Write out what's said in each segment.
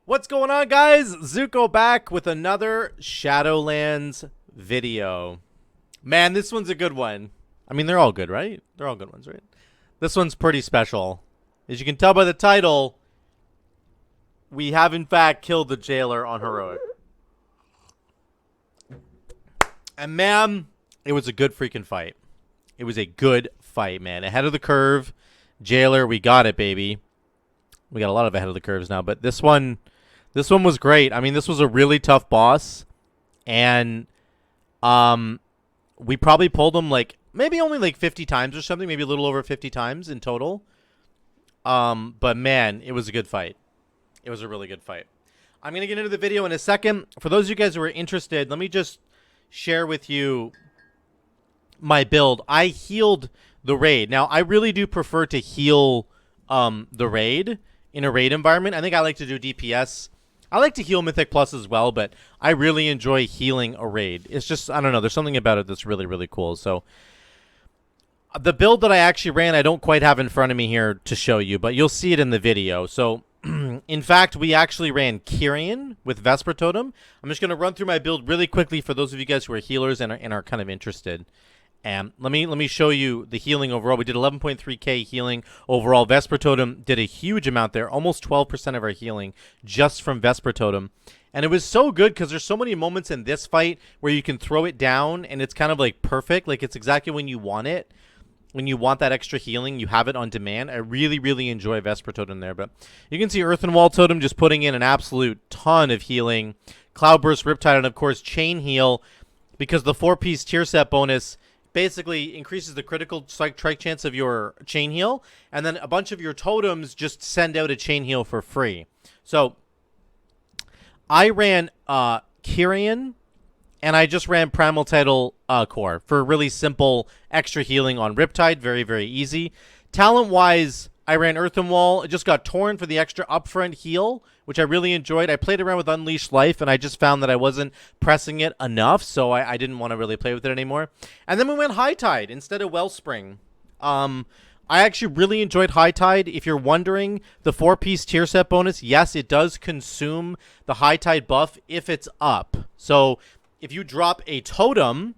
What's going on, guys? Zuko back with another Shadowlands video. Man, this one's a good one. I mean, they're all good, right? They're all good ones, right? This one's pretty special. As you can tell by the title, we have in fact killed the jailer on Heroic. And man, it was a good freaking fight. It was a good fight, man. Ahead of the curve. Jailer, we got it, baby. We got a lot of ahead of the curves now, but this one was great. I mean, this was a really tough boss, and we probably pulled him like maybe only like 50 times or something, maybe a little over 50 times in total. But man, it was a good fight. It was a really good fight. I'm gonna get into the video in a second. For those of you guys who are interested, let me just share with you my build. I healed the raid. Now, I really do prefer to heal the raid in a raid environment. I think I like to do DPS. I like to heal Mythic Plus as well, but I really enjoy healing a raid. It's just, I don't know, there's something about it that's really, really cool. So, the build that I actually ran, I don't quite have in front of me here to show you, but you'll see it in the video. So, in fact, we actually ran Kyrian with Vesper Totem. I'm just going to run through my build really quickly for those of you guys who are healers and are kind of interested. And let me show you the healing overall. We did 11.3k healing overall. Vesper Totem did a huge amount there, almost 12% of our healing just from Vesper Totem. And it was so good because there's so many moments in this fight where you can throw it down and it's kind of like perfect. Like it's exactly when you want it. When you want that extra healing, you have it on demand. I really, really enjoy Vesper Totem there. But you can see Earthen Wall Totem just putting in an absolute ton of healing. Cloudburst, Riptide, and of course Chain Heal, because the 4-piece tier set bonus basically increases the critical strike chance of your chain heal, and then a bunch of your totems just send out a chain heal for free. So I ran Kyrian, and I just ran Primal Title Core for really simple extra healing on Riptide. Very, very easy. Talent-wise, I ran Earthen Wall. It just got torn for the extra upfront heal, which I really enjoyed. I played around with Unleashed Life, and I just found that I wasn't pressing it enough, so I didn't want to really play with it anymore. And then we went High Tide instead of Wellspring. I actually really enjoyed High Tide. If you're wondering, the 4-piece tier set bonus, yes, it does consume the High Tide buff if it's up. So if you drop a totem,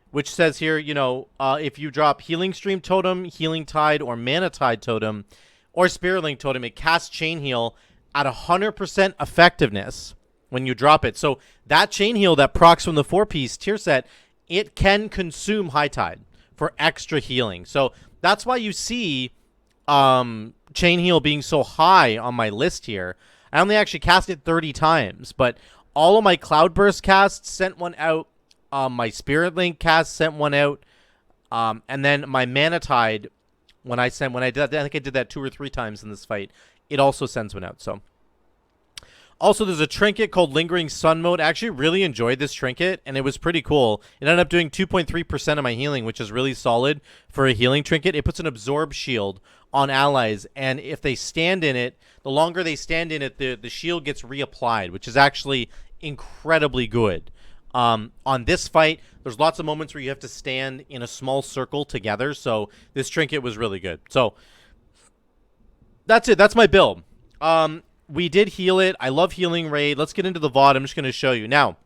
which says here, you know, if you drop Healing Stream Totem, Healing Tide, or Mana Tide Totem, or Spirit Link Totem, it casts Chain Heal at 100% effectiveness when you drop it. So that Chain Heal that procs from the 4-piece tier set, it can consume High Tide for extra healing. So that's why you see Chain Heal being so high on my list here. I only actually cast it 30 times, but all of my Cloudburst casts sent one out. My Spirit Link cast sent one out. And then my Mana Tide, when I did that, I think I did that 2 or 3 times in this fight, it also sends one out. So also there's a trinket called Lingering Sun Mode. I actually really enjoyed this trinket, and it was pretty cool. It ended up doing 2.3% of my healing, which is really solid for a healing trinket. It puts an absorb shield on allies, and if they stand in it, the longer they stand in it, the shield gets reapplied, which is actually incredibly good. On this fight, there's lots of moments where you have to stand in a small circle together, so this trinket was really good. So that's it. That's my build. We did heal it. I love healing raid. Let's get into the VOD. I'm just going to show you. Now,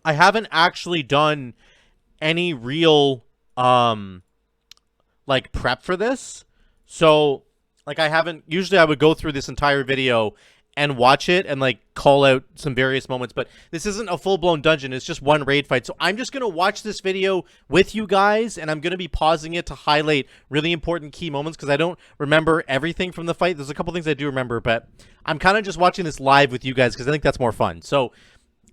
I haven't actually done any real, like, prep for this. So, like, I haven't... Usually I would go through this entire video and watch it and like call out some various moments, but this isn't a full-blown dungeon. It's just one raid fight. So I'm just going to watch this video with you guys, and I'm going to be pausing it to highlight really important key moments because I don't remember everything from the fight. There's a couple things I do remember, but I'm kind of just watching this live with you guys because I think that's more fun. So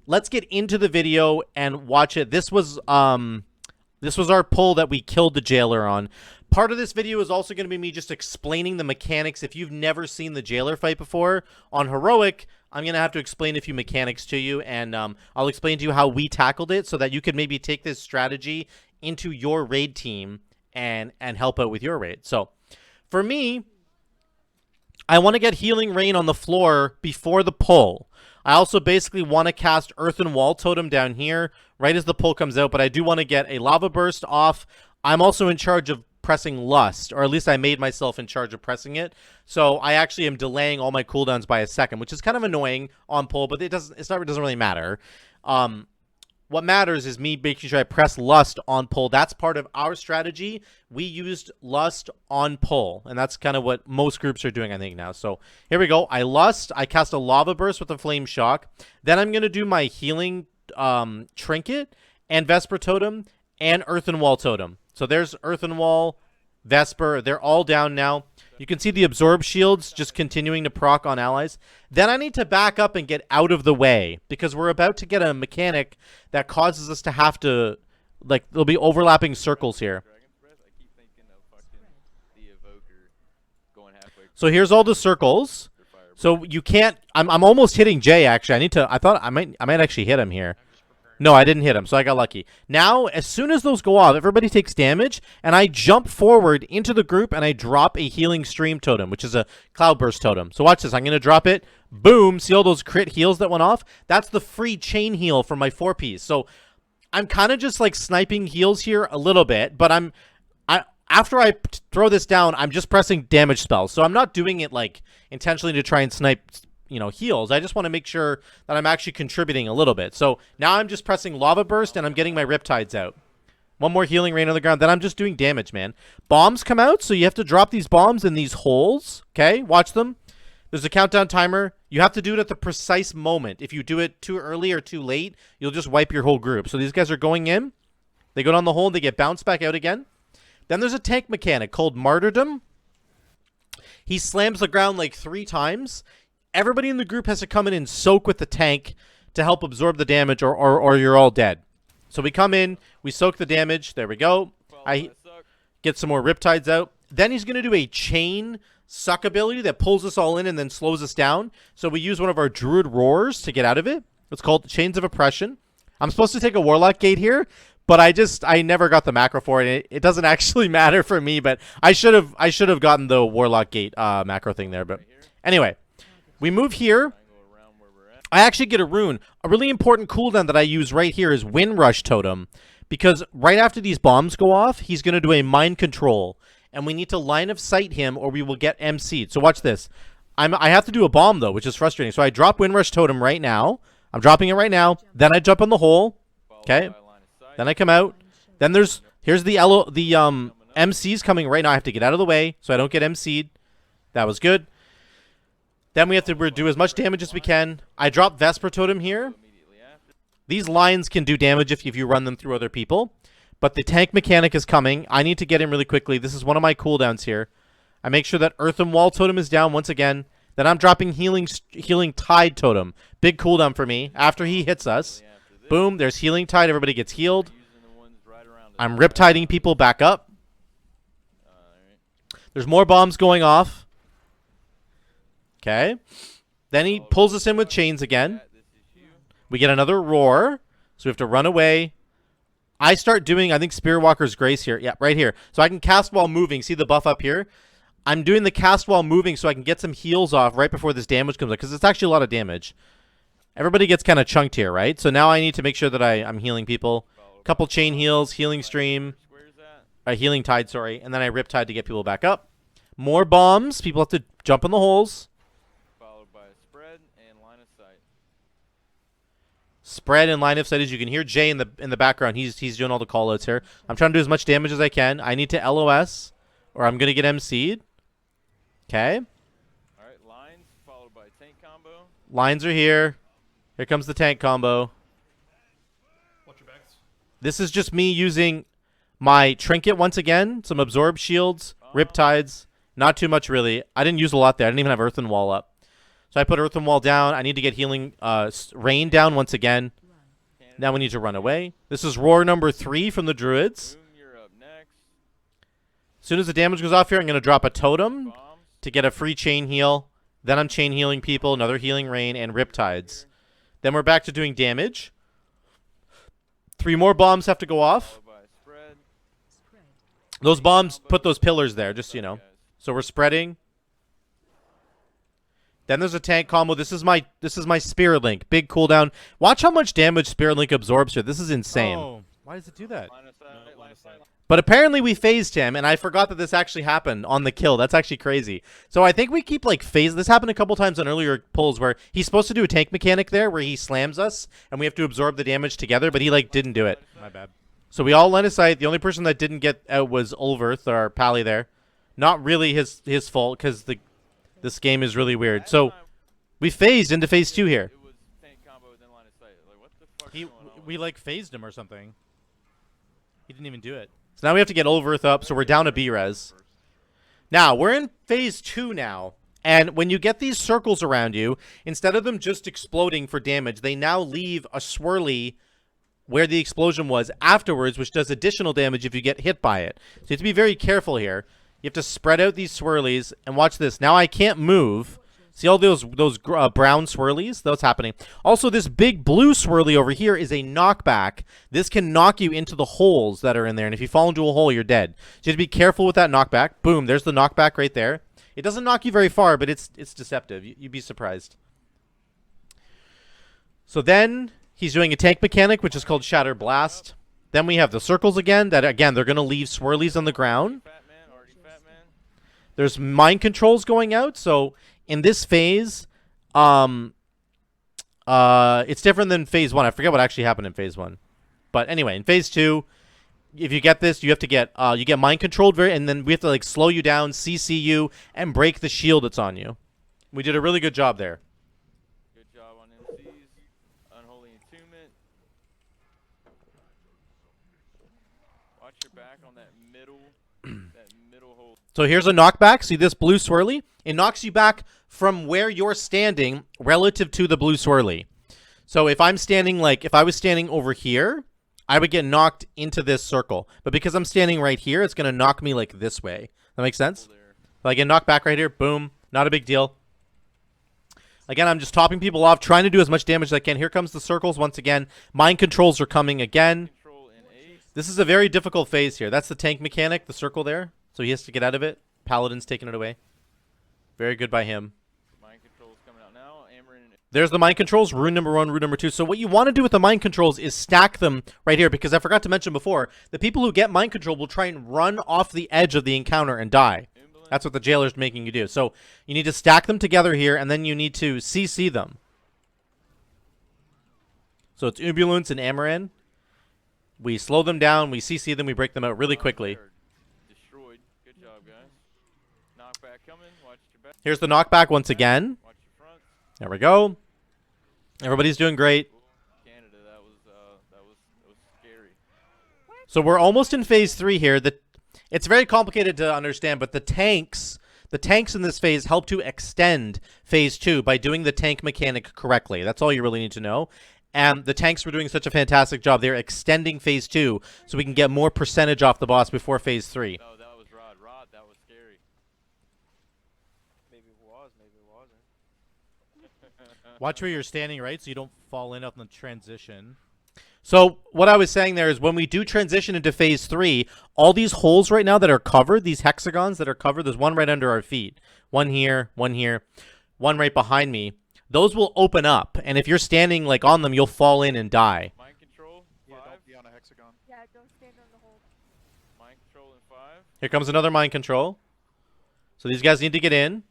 let's get into the video and watch it. This was our pull that we killed the jailer on. Part of this video is also going to be me just explaining the mechanics. If you've never seen the jailer fight before on Heroic, I'm going to have to explain a few mechanics to you, and I'll explain to you how we tackled it so that you could maybe take this strategy into your raid team and help out with your raid. So for me, I want to get Healing Rain on the floor before the pull. I also basically want to cast Earthen Wall Totem down here right as the pull comes out, but I do want to get a Lava Burst off. I'm also in charge of pressing Lust, or at least I made myself in charge of pressing it. So I actually am delaying all my cooldowns by a second, which is kind of annoying on pull, but it doesn't really matter. What matters is me making sure I press Lust on pull. That's part of our strategy. We used Lust on pull, and that's kind of what most groups are doing, I think, now. So here we go. I Lust. I cast a Lava Burst with a Flame Shock. Then I'm going to do my Healing Trinket and Vesper Totem and Earthen Wall Totem. So there's Earthen Wall, Vesper. They're all down now. You can see the Absorb Shields just continuing to proc on allies. Then I need to back up and get out of the way because we're about to get a mechanic that causes us to have to, like, there'll be overlapping circles here. So here's all the circles. So you can't, I'm almost hitting Jay, actually. I might actually hit him here. No, I didn't hit him, so I got lucky. Now, as soon as those go off, everybody takes damage, and I jump forward into the group, and I drop a Healing Stream Totem, which is a Cloudburst Totem. So watch this. I'm going to drop it. Boom. See all those crit heals that went off? That's the free chain heal from my 4-piece. So I'm kind of just, like, sniping heals here a little bit, but after I throw this down, I'm just pressing damage spells. So I'm not doing it, like, intentionally to try and snipe, you know, heals. I just want to make sure that I'm actually contributing a little bit. So now I'm just pressing Lava Burst and I'm getting my Riptides out. One more Healing Rain on the ground. Then I'm just doing damage, man. Bombs come out, so you have to drop these bombs in these holes. Okay, watch them. There's a countdown timer. You have to do it at the precise moment. If you do it too early or too late, you'll just wipe your whole group. So these guys are going in. They go down the hole and they get bounced back out again. Then there's a tank mechanic called Martyrdom. He slams the ground like 3 times. Everybody in the group has to come in and soak with the tank to help absorb the damage, or you're all dead. So we come in, we soak the damage. There we go. I get some more Riptides out. Then he's going to do a chain suck ability that pulls us all in and then slows us down. So we use one of our Druid Roars to get out of it. It's called Chains of Oppression. I'm supposed to take a Warlock Gate here, but I never got the macro for it. It doesn't actually matter for me, but I should have gotten the Warlock Gate macro thing there. But anyway. We move here. I actually get a rune. A really important cooldown that I use right here is Wind Rush Totem. Because right after these bombs go off, he's going to do a Mind Control. And we need to line of sight him or we will get MC'd. So watch this. I have to do a bomb, though, which is frustrating. So I drop Wind Rush Totem right now. I'm dropping it right now. Then I jump in the hole. Okay. Then I come out. Then here's the MC's coming right now. I have to get out of the way so I don't get MC'd. That was good. Then we have to do as much damage as we can. I drop Vesper Totem here. These lines can do damage if you run them through other people. But the tank mechanic is coming. I need to get him really quickly. This is one of my cooldowns here. I make sure that Earthen Wall Totem is down once again. Then I'm dropping Healing Tide Totem. Big cooldown for me. After he hits us. Boom, there's Healing Tide. Everybody gets healed. I'm Riptiding people back up. There's more bombs going off. Okay. Then he pulls us in with chains again. We get another roar. So we have to run away. I start doing, I think, Spearwalker's Grace here. Yeah, right here. So I can cast while moving. See the buff up here? I'm doing the cast while moving so I can get some heals off right before this damage comes up. Because it's actually a lot of damage. Everybody gets kind of chunked here, right? So now I need to make sure that I'm healing people. Couple chain heals, Healing Stream. Healing Tide, sorry. And then I Riptide to get people back up. More bombs. People have to jump in the holes. Spread and line of sight, as you can hear Jay in the background. He's doing all the callouts here. I'm trying to do as much damage as I can. I need to LOS, or I'm gonna get MC'd. Okay. All right, lines followed by tank combo. Lines are here. Here comes the tank combo. Watch your backs. This is just me using my trinket once again. Some absorb shields, Riptides. Not too much really. I didn't use a lot there. I didn't even have Earthen Wall up. So I put Earthen Wall down. I need to get Healing Rain down once again. Now we need to run away. This is roar number 3 from the Druids. Boom, you're up next. As soon as the damage goes off here, I'm going to drop a totem to get a free chain heal. Then I'm chain healing people, another Healing Rain, and Riptides. Then we're back to doing damage. 3 more bombs have to go off. Those bombs put those pillars there, just so you know. So we're spreading. Then there's a tank combo. This is my Spirit Link. Big cooldown. Watch how much damage Spirit Link absorbs here. This is insane. Oh, why does it do that? But apparently we phased him, and I forgot that this actually happened on the kill. That's actually crazy. So I think we keep, like, phase. This happened a couple times on earlier pulls where he's supposed to do a tank mechanic there where he slams us, and we have to absorb the damage together, but he, like, didn't do it. My bad. So we all line of sight. The only person that didn't get out was Ulverth, our pally there. Not really his fault, because this game is really weird. So we phased into phase 2 here. It was tank combo within line of sight. Like, what the fuck is going on? We, like, phased him or something. He didn't even do it. So now we have to get Ulverth up, so we're down to B-res. Now, we're in phase 2 now. And when you get these circles around you, instead of them just exploding for damage, they now leave a swirly where the explosion was afterwards, which does additional damage if you get hit by it. So you have to be very careful here. You have to spread out these swirlies, and watch this. Now I can't move. See all those brown swirlies? That's happening. Also, this big blue swirly over here is a knockback. This can knock you into the holes that are in there, and if you fall into a hole, you're dead. So you have to be careful with that knockback. Boom, there's the knockback right there. It doesn't knock you very far, but it's deceptive. You'd be surprised. So then he's doing a tank mechanic, which is called Shatter Blast. Then we have the circles again. That again, they're going to leave swirlies on the ground. Already fat man. There's mind controls going out, so in this phase, it's different than phase 1. I forget what actually happened in phase 1. But anyway, in phase 2, if you get this, you have to get you get mind controlled and then we have to like slow you down, CC you, and break the shield that's on you. We did a really good job there. Good job on NCs. Unholy Entombment. Watch your back on that middle hole. So here's a knockback. See this blue swirly? It knocks you back from where you're standing relative to the blue swirly. So if I'm standing, like, if I was standing over here, I would get knocked into this circle. But because I'm standing right here, it's going to knock me, like, this way. That makes sense? So I get knocked back right here. Boom. Not a big deal. Again, I'm just topping people off, trying to do as much damage as I can. Here comes the circles once again. Mind controls are coming again. This is a very difficult phase here. That's the tank mechanic, the circle there. So he has to get out of it. Paladin's taking it away. Very good by him. Mind controls coming out now. There's the mind controls, rune number 1, rune number 2. So what you want to do with the mind controls is stack them right here, because I forgot to mention before, the people who get mind control will try and run off the edge of the encounter and die. That's what the jailer's making you do. So you need to stack them together here, and then you need to CC them. So it's Ambulance and Amaran. We slow them down, we CC them, we break them out really quickly. Destroyed. Good job, guys. Knockback coming. Watch your back. Here's the knockback once again. Watch your front. There we go. Everybody's doing great. Canada, that was scary. So we're almost in phase 3 here. It's very complicated to understand, but the tanks in this phase help to extend phase 2 by doing the tank mechanic correctly. That's all you really need to know. And the tanks were doing such a fantastic job. They're extending phase 2 so we can get more percentage off the boss before phase 3. Oh, that was Rod. Rod, that was scary. Maybe it was, maybe it wasn't. Watch where you're standing, right, so you don't fall in on the transition. So what I was saying there is when we do transition into phase 3, all these holes right now that are covered, these hexagons that are covered, there's one right under our feet. One here, one right behind me. Those will open up, and if you're standing like on them, you'll fall in and die. Mind control. 5. Yeah, don't be on a hexagon. Yeah, don't stand on the hole. Mind control in 5. Here comes another mind control. So these guys need to get in.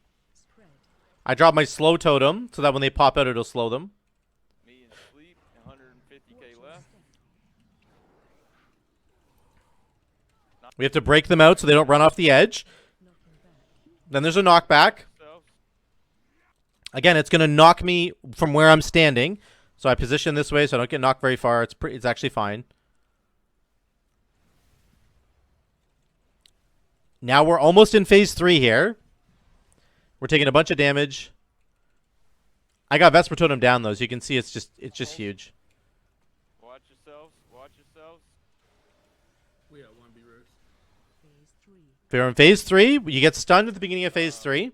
I drop my slow totem so that when they pop out, it'll slow them. Me in sleep. 150k left. We have to break them out so they don't run off the edge. Then there's a knockback. Again, it's going to knock me from where I'm standing. So I position this way so I don't get knocked very far. It's actually fine. Now we're almost in phase 3 here. We're taking a bunch of damage. I got Vesper Totem down though, so you can see it's just huge. Watch yourselves. Watch yourselves. We got 1B roast. If you're in phase 3, you get stunned at the beginning of phase 3.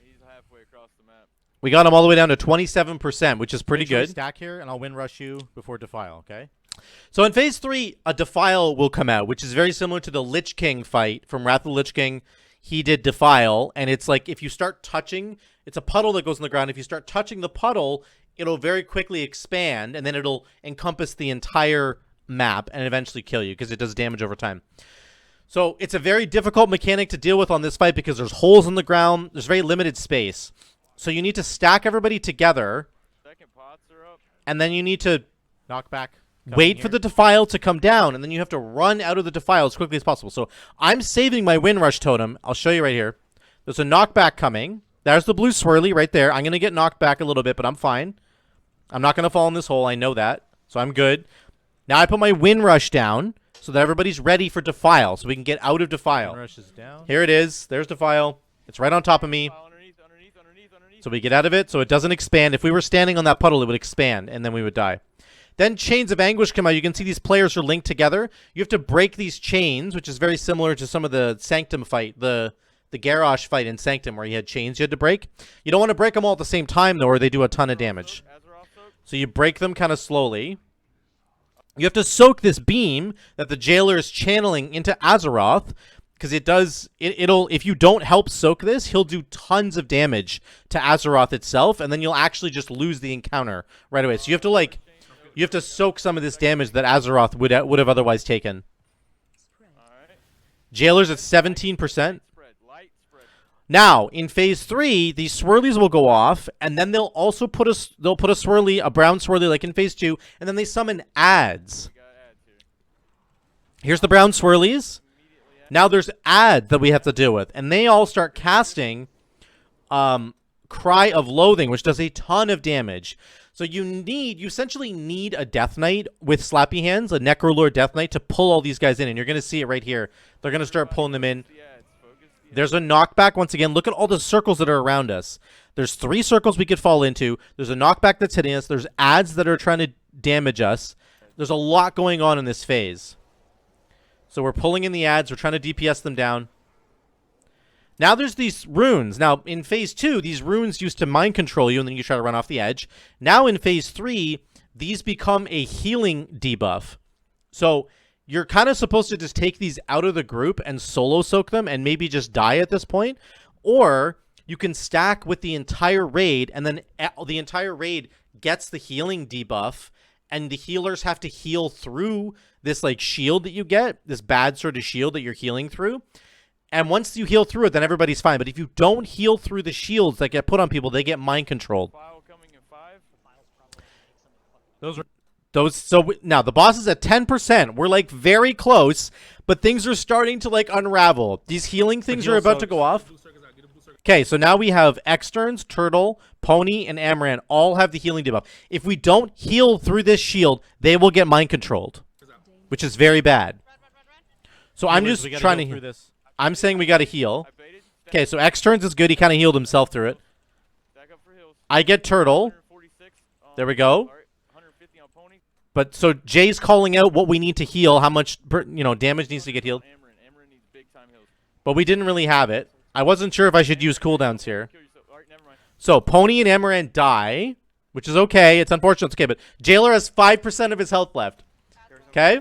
He's halfway across the map. We got him all the way down to 27%, which is pretty Make sure you good. Stack here, and I'll win rush you before Defile, okay? So in phase 3, a Defile will come out, which is very similar to the Lich King fight from Wrath of the Lich King. He did Defile, and it's like if you start touching, it's a puddle that goes on the ground. If you start touching the puddle, it'll very quickly expand, and then it'll encompass the entire map and eventually kill you because it does damage over time. So it's a very difficult mechanic to deal with on this fight because there's holes in the ground. There's very limited space. So you need to stack everybody together. Second pots are up. And then you need to Knock back. wait for the Defile to come down. And then you have to run out of the Defile as quickly as possible. So I'm saving my Windrush totem. I'll show you right here. There's a knockback coming. There's the blue swirly right there. I'm going to get knocked back a little bit, but I'm fine. I'm not going to fall in this hole. I know that. So I'm good. Now I put my Windrush down so that everybody's ready for Defile. So we can get out of Defile. Rush is down. Here it is. There's Defile. It's right on top of me. Underneath. So we get out of it so it doesn't expand. If we were standing on that puddle, it would expand, and then we would die. Then Chains of Anguish come out. You can see these players are linked together. You have to break these chains, which is very similar to some of the Sanctum fight, the Garrosh fight in Sanctum where you had chains you had to break. You don't want to break them all at the same time, though, or they do a ton of damage. So you break them kind of slowly. You have to soak this beam that the jailer is channeling into Azeroth, because it'll if you don't help soak this, he'll do tons of damage to Azeroth itself, and then you'll actually just lose the encounter right away. So you have to soak some of this damage that Azeroth would have otherwise taken. Jailer's at 17%. Now, in phase 3, these swirlies will go off, and then they'll also put a brown swirly like in phase 2, and then they summon ads. Here's the brown swirlies. Now there's ads that we have to deal with, and they all start casting Cry of Loathing, which does a ton of damage. So you essentially need a Death Knight with Slappy Hands, a Necrolord Death Knight, to pull all these guys in, and you're going to see it right here. They're going to start pulling them in. There's a knockback once again. Look at all the circles that are around us. There's 3 circles we could fall into. There's a knockback that's hitting us. There's ads that are trying to damage us. There's a lot going on in this phase. So we're pulling in the ads. We're trying to DPS them down. Now there's these runes. Now in phase 2, these runes used to mind control you, and then you try to run off the edge. Now in phase 3, these become a healing debuff. So you're kind of supposed to just take these out of the group and solo soak them and maybe just die at this point. Or you can stack with the entire raid, and then the entire raid gets the healing debuff, and the healers have to heal through this like shield that you get, this bad sort of shield that you're healing through. And once you heal through it, then everybody's fine. But if you don't heal through the shields that get put on people, they get mind controlled. So now the boss is at 10%. We're like very close, but things are starting to like unravel. These healing things are about to go off. Okay, so now we have Externs, Turtle, Pony, and Amaranth all have the healing debuff. If we don't heal through this shield, they will get mind controlled, which is very bad. So I'm just trying to. I'm saying we got to heal. Okay, so Externs is good. He kind of healed himself through it. I get Turtle. There we go. But so Jay's calling out what we need to heal, how much damage needs to get healed. But we didn't really have it. I wasn't sure if I should use cooldowns here. So Pony and Amaranth die, which is okay. It's unfortunate. It's okay, but Jailer has 5% of his health left. Okay?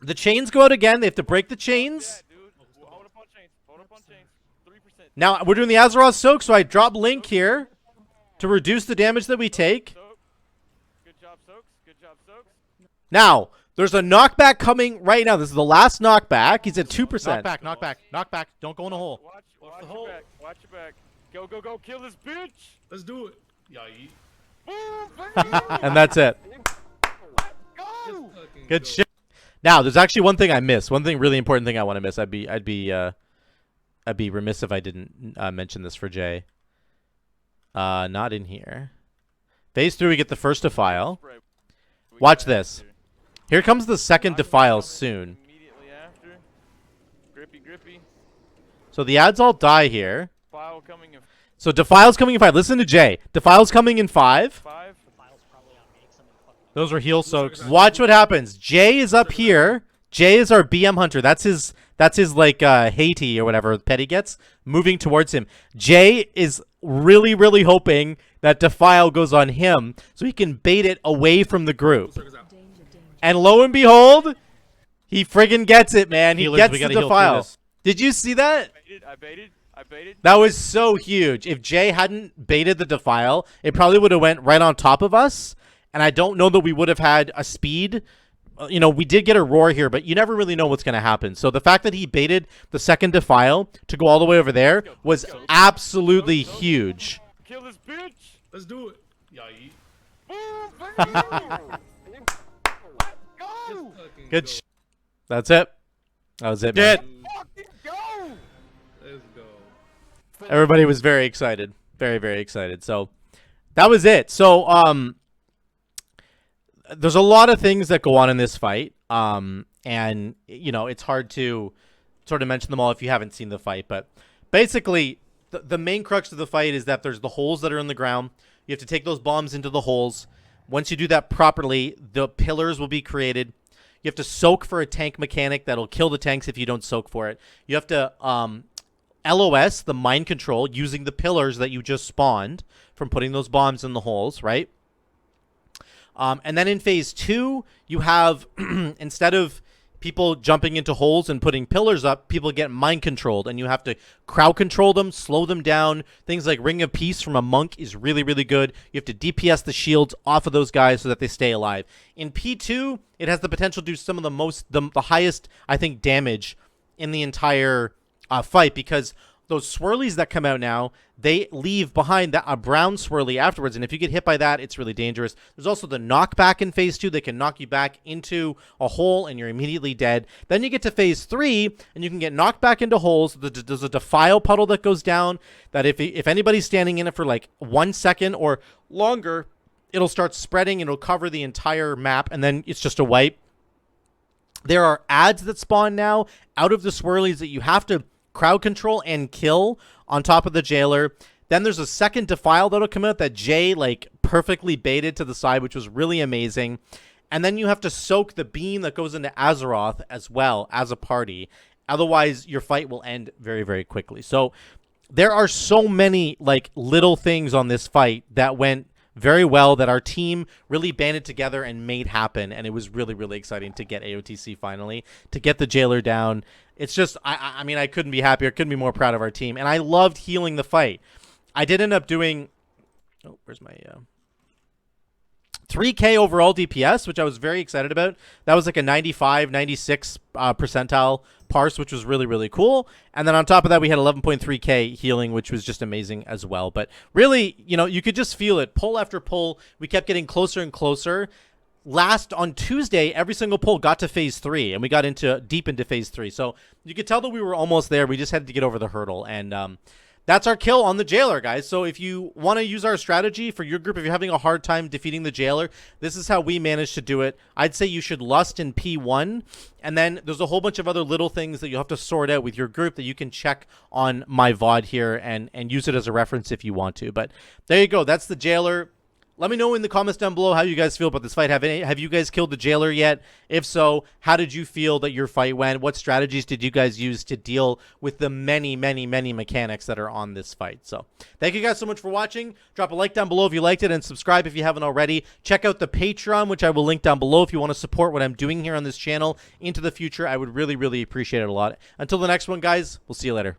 The chains go out again. They have to break the chains. Now we're doing the Azeroth Soak, so I drop Link here to reduce the damage that we take. Now, there's a knockback coming right now. This is the last knockback. He's at 2%. Knockback. Don't go in a hole. Watch your back. Watch your back. Go. Kill this bitch. Let's do it. And that's it. Good shit. Now, there's actually one thing I missed. One really important thing I want to miss. I'd be remiss if I didn't mention this for Jay. Not in here. Phase 3, we get the first Defile. Watch this. Here comes the second Defile soon. Immediately after. Grippy. So the ads all die here. So Defile's coming in 5. Listen to Jay. Defile's coming in 5. Those are heal soaks. Watch what happens. Jay is up here. Jay is our BM hunter. That's his like Haiti or whatever pet he gets. Moving towards him. Jay is really, really hoping that Defile goes on him so he can bait it away from the group. And lo and behold, he friggin' gets it, man. He gets the Defile. Did you see that? I baited. That was so huge. If Jay hadn't baited the Defile, it probably would have went right on top of us. And I don't know that we would have had a speed you know, we did get a roar here, but you never really know what's going to happen. So the fact that he baited the second Defile to go all the way over there was absolutely huge. Kill this bitch. Let's do it. Yeah, you Go. Good. That's it. That was it, man. Fucking go. Let's go. Everybody was very excited. Very, very excited. So that was it. So, there's a lot of things that go on in this fight. And, you know, it's hard to sort of mention them all if you haven't seen the fight. But basically, the main crux of the fight is that there's the holes that are in the ground. You have to take those bombs into the holes. Once you do that properly, the pillars will be created. You have to soak for a tank mechanic that'll kill the tanks if you don't soak for it. You have to LOS, the mind control, using the pillars that you just spawned from putting those bombs in the holes, right? And then in phase 2, you have, instead of people jumping into holes and putting pillars up, people get mind controlled, and you have to crowd control them, slow them down. Things like Ring of Peace from a monk is really, really good. You have to DPS the shields off of those guys so that they stay alive. In P2, it has the potential to do some of the highest, I think, damage in the entire fight, because those swirlies that come out now, they leave behind a brown swirly afterwards, and if you get hit by that, it's really dangerous. There's also the knockback in phase 2 that can knock you back into a hole, and you're immediately dead. Then you get to phase 3, and you can get knocked back into holes. There's a Defile puddle that goes down, that if anybody's standing in it for like 1 second or longer, it'll start spreading, and it'll cover the entire map, and then it's just a wipe. There are ads that spawn now out of the swirlies that you have to crowd control and kill on top of the jailer. Then there's a second Defile that'll come out that Jay like perfectly baited to the side, which was really amazing. And then you have to soak the beam that goes into Azeroth as well as a party. Otherwise, your fight will end very, very quickly. So there are so many like little things on this fight that went very well, that our team really banded together and made happen, and it was really, really exciting to get AOTC finally, to get the jailer down. It's just, I mean, I couldn't be happier, couldn't be more proud of our team, and I loved healing the fight. I did end up doing, oh, where's my 3K overall DPS, which I was very excited about. That was like a 95, 96 percentile parse, which was really, really cool. And then on top of that, we had 11.3K healing, which was just amazing as well. But really, you know, you could just feel it. Pull after pull, we kept getting closer and closer. On Tuesday, every single pull got to phase 3, and we got deep into phase 3. So you could tell that we were almost there. We just had to get over the hurdle, and that's our kill on the jailer, guys. So if you want to use our strategy for your group, if you're having a hard time defeating the jailer, this is how we managed to do it. I'd say you should lust in P1, and then there's a whole bunch of other little things that you have to sort out with your group that you can check on my VOD here and use it as a reference if you want to. But there you go. That's the jailer. Let me know in the comments down below how you guys feel about this fight. Have you guys killed the jailer yet? If so, how did you feel that your fight went? What strategies did you guys use to deal with the many, many, many mechanics that are on this fight? So thank you guys so much for watching. Drop a like down below if you liked it, and subscribe if you haven't already. Check out the Patreon, which I will link down below if you want to support what I'm doing here on this channel into the future. I would really, really appreciate it a lot. Until the next one, guys, we'll see you later.